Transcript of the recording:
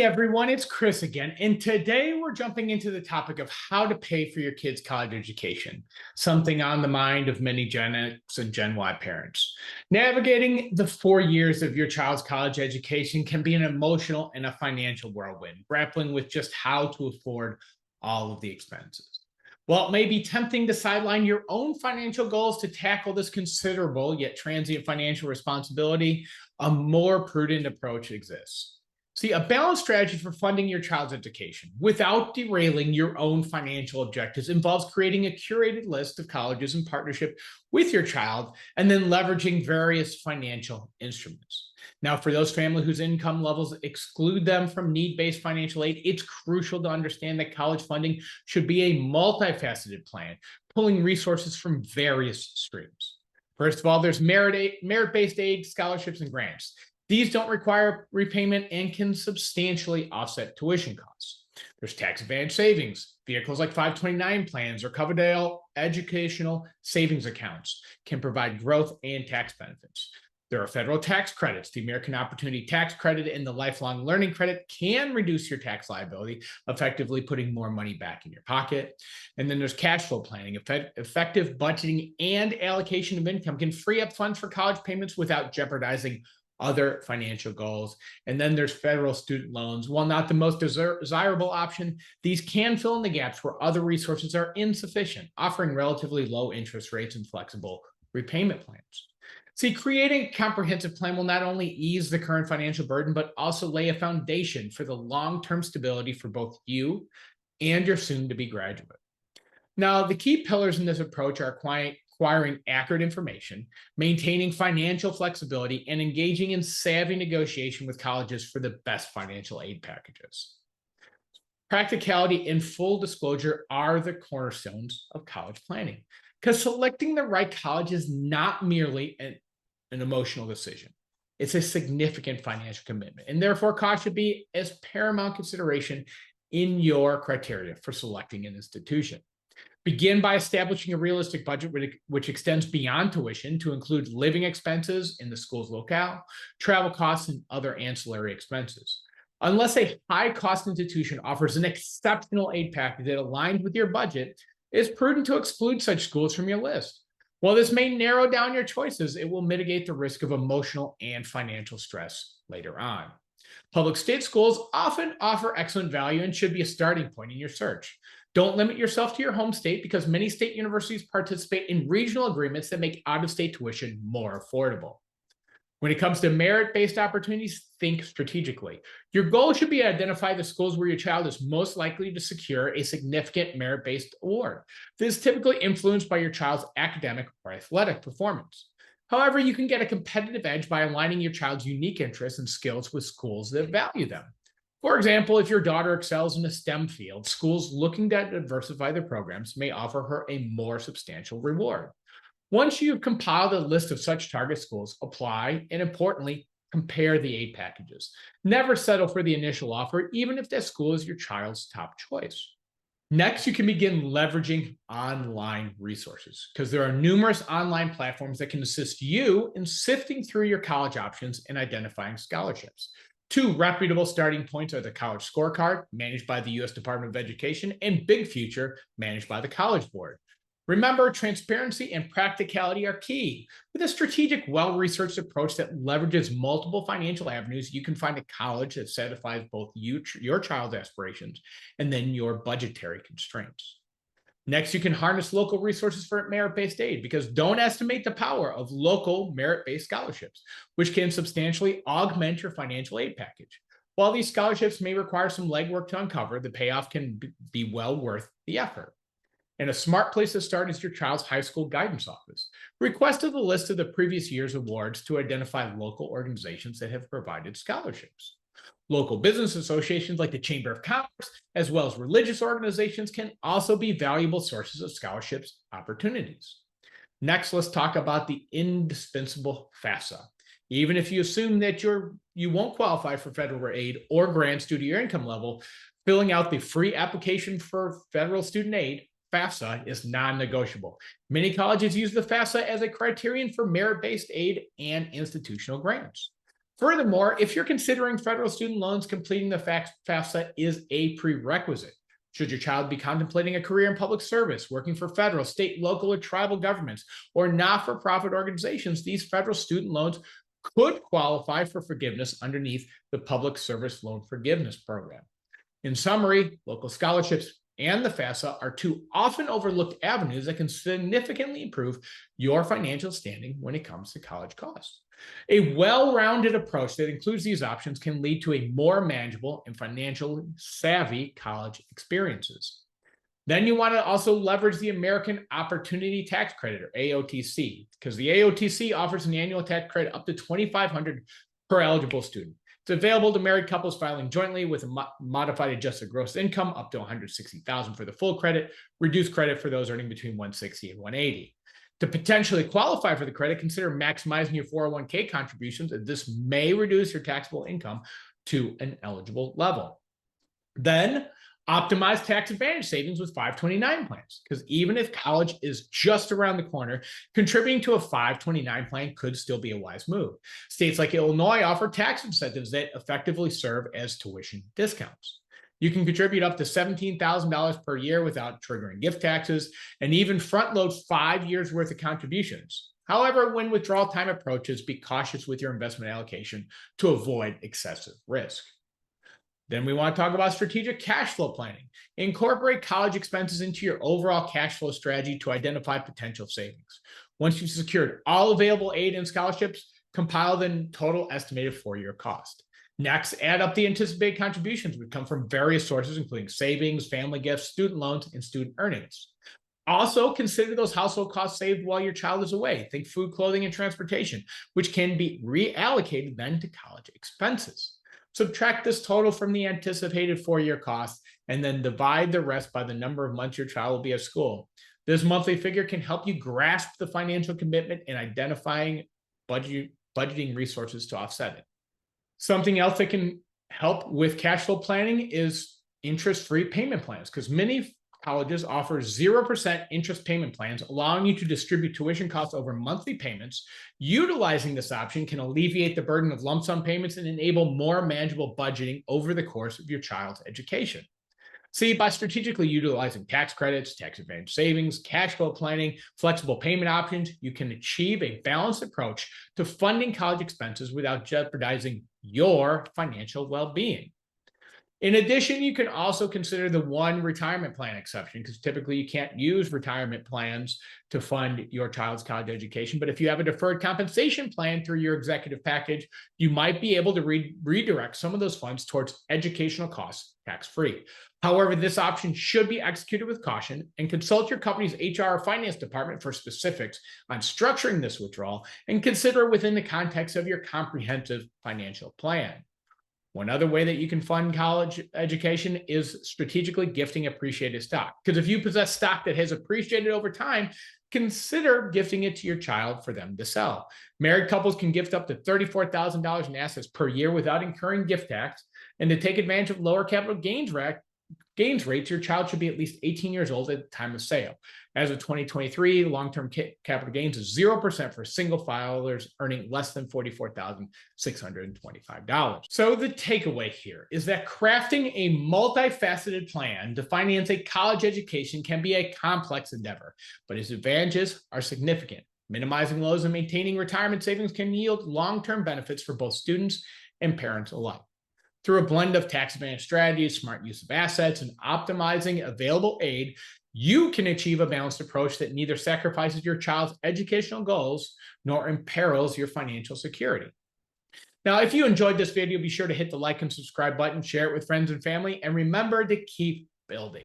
Hey everyone, it's Chris again, and today we're jumping into the topic of how to pay for your kids' college education, something on the mind of many Gen X and Gen Y parents. Navigating the 4 years of your child's college education can be an emotional and a financial whirlwind, grappling with just how to afford all of the expenses. While it may be tempting to sideline your own financial goals to tackle this considerable yet transient financial responsibility, a more prudent approach exists. See, a balanced strategy for funding your child's education without derailing your own financial objectives involves creating a curated list of colleges in partnership with your child and then leveraging various financial instruments. Now, for those families whose income levels exclude them from need-based financial aid, it's crucial to understand that college funding should be a multifaceted plan, pulling resources from various streams. First of all, there's merit-based aid, scholarships, and grants. These don't require repayment and can substantially offset tuition costs. There's tax advantage savings. Vehicles like 529 plans or Coverdale educational savings accounts can provide growth and tax benefits. There are federal tax credits. The American Opportunity Tax Credit and the Lifelong Learning Credit can reduce your tax liability, effectively putting more money back in your pocket. And then there's cash flow planning. Effective budgeting and allocation of income can free up funds for college payments without jeopardizing other financial goals. And then there's federal student loans. While not the most desirable option, these can fill in the gaps where other resources are insufficient, offering relatively low interest rates and flexible repayment plans. See, creating a comprehensive plan will not only ease the current financial burden, but also lay a foundation for the long-term stability for both you and your soon-to-be graduate. Now, the key pillars in this approach are acquiring accurate information, maintaining financial flexibility, and engaging in savvy negotiation with colleges for the best financial aid packages. Practicality and full disclosure are the cornerstones of college planning, because selecting the right college is not merely an emotional decision. It's a significant financial commitment, and therefore cost should be as paramount consideration in your criteria for selecting an institution. Begin by establishing a realistic budget which extends beyond tuition to include living expenses in the school's locale, travel costs, and other ancillary expenses. Unless a high-cost institution offers an exceptional aid package that aligns with your budget, it's prudent to exclude such schools from your list. While this may narrow down your choices, it will mitigate the risk of emotional and financial stress later on. Public state schools often offer excellent value and should be a starting point in your search. Don't limit yourself to your home state because many state universities participate in regional agreements that make out-of-state tuition more affordable. When it comes to merit-based opportunities, think strategically. Your goal should be to identify the schools where your child is most likely to secure a significant merit-based award. This is typically influenced by your child's academic or athletic performance. However, you can get a competitive edge by aligning your child's unique interests and skills with schools that value them. For example, if your daughter excels in a STEM field, schools looking to diversify their programs may offer her a more substantial reward. Once you've compiled a list of such target schools, apply and importantly, compare the aid packages. Never settle for the initial offer, even if that school is your child's top choice. Next, you can begin leveraging online resources because there are numerous online platforms that can assist you in sifting through your college options and identifying scholarships. Two reputable starting points are the College Scorecard, managed by the U.S. Department of Education, and Big Future, managed by the College Board. Remember, transparency and practicality are key. With a strategic, well-researched approach that leverages multiple financial avenues, you can find a college that satisfies both your child's aspirations and then your budgetary constraints. Next, you can harness local resources for merit-based aid because don't estimate the power of local merit-based scholarships, which can substantially augment your financial aid package. While these scholarships may require some legwork to uncover, the payoff can be well worth the effort. And a smart place to start is your child's high school guidance office. Request a list of the previous year's awards to identify local organizations that have provided scholarships. Local business associations like the Chamber of Commerce, as well as religious organizations, can also be valuable sources of scholarships opportunities. Next, let's talk about the indispensable FAFSA. Even if you assume that you won't qualify for federal aid or grants due to your income level, filling out the free application for federal student aid, FAFSA, is non-negotiable. Many colleges use the FAFSA as a criterion for merit-based aid and institutional grants. Furthermore, if you're considering federal student loans, completing the FAFSA is a prerequisite. Should your child be contemplating a career in public service, working for federal, state, local, or tribal governments, or not-for-profit organizations, these federal student loans could qualify for forgiveness underneath the Public Service Loan Forgiveness Program. In summary, local scholarships and the FAFSA are two often overlooked avenues that can significantly improve your financial standing when it comes to college costs. A well-rounded approach that includes these options can lead to a more manageable and financially savvy college experiences. Then you want to also leverage the American Opportunity Tax Credit, or AOTC, because the AOTC offers an annual tax credit up to $2,500 per eligible student. It's available to married couples filing jointly with a modified adjusted gross income up to $160,000 for the full credit, reduced credit for those earning between $160,000 and $180,000. To potentially qualify for the credit, consider maximizing your 401k contributions, as this may reduce your taxable income to an eligible level. Then, optimize tax advantage savings with 529 plans, because even if college is just around the corner, contributing to a 529 plan could still be a wise move. States like Illinois offer tax incentives that effectively serve as tuition discounts. You can contribute up to $17,000 per year without triggering gift taxes, and even front load 5 years worth of contributions. However, when withdrawal time approaches, be cautious with your investment allocation to avoid excessive risk. Then we want to talk about strategic cash flow planning. Incorporate college expenses into your overall cash flow strategy to identify potential savings. Once you've secured all available aid and scholarships, compile the total estimated four-year cost. Next, add up the anticipated contributions which come from various sources, including savings, family gifts, student loans, and student earnings. Also, consider those household costs saved while your child is away. Think food, clothing, and transportation, which can be reallocated then to college expenses. Subtract this total from the anticipated four-year cost, and then divide the rest by the number of months your child will be at school. This monthly figure can help you grasp the financial commitment and identifying budgeting resources to offset it. Something else that can help with cash flow planning is interest-free payment plans, because many colleges offer 0% interest payment plans, allowing you to distribute tuition costs over monthly payments. Utilizing this option can alleviate the burden of lump sum payments and enable more manageable budgeting over the course of your child's education. See, by strategically utilizing tax credits, tax advantage savings, cash flow planning, flexible payment options, you can achieve a balanced approach to funding college expenses without jeopardizing your financial well-being. In addition, you can also consider the one retirement plan exception, because typically you can't use retirement plans to fund your child's college education. But if you have a deferred compensation plan through your executive package, you might be able to redirect some of those funds towards educational costs tax-free. However, this option should be executed with caution, and consult your company's HR or finance department for specifics on structuring this withdrawal, and consider it within the context of your comprehensive financial plan. One other way that you can fund college education is strategically gifting appreciated stock. Because if you possess stock that has appreciated over time, consider gifting it to your child for them to sell. Married couples can gift up to $34,000 in assets per year without incurring gift tax. And to take advantage of lower capital gains rates, your child should be at least 18 years old at the time of sale. As of 2023, long-term capital gains is 0% for single filers earning less than $44,625. So the takeaway here is that crafting a multifaceted plan to finance a college education can be a complex endeavor, but its advantages are significant. Minimizing lows and maintaining retirement savings can yield long-term benefits for both students and parents alike. Through a blend of tax advantage strategies, smart use of assets, and optimizing available aid, you can achieve a balanced approach that neither sacrifices your child's educational goals nor imperils your financial security. Now, if you enjoyed this video, be sure to hit the like and subscribe button, share it with friends and family, and remember to keep building.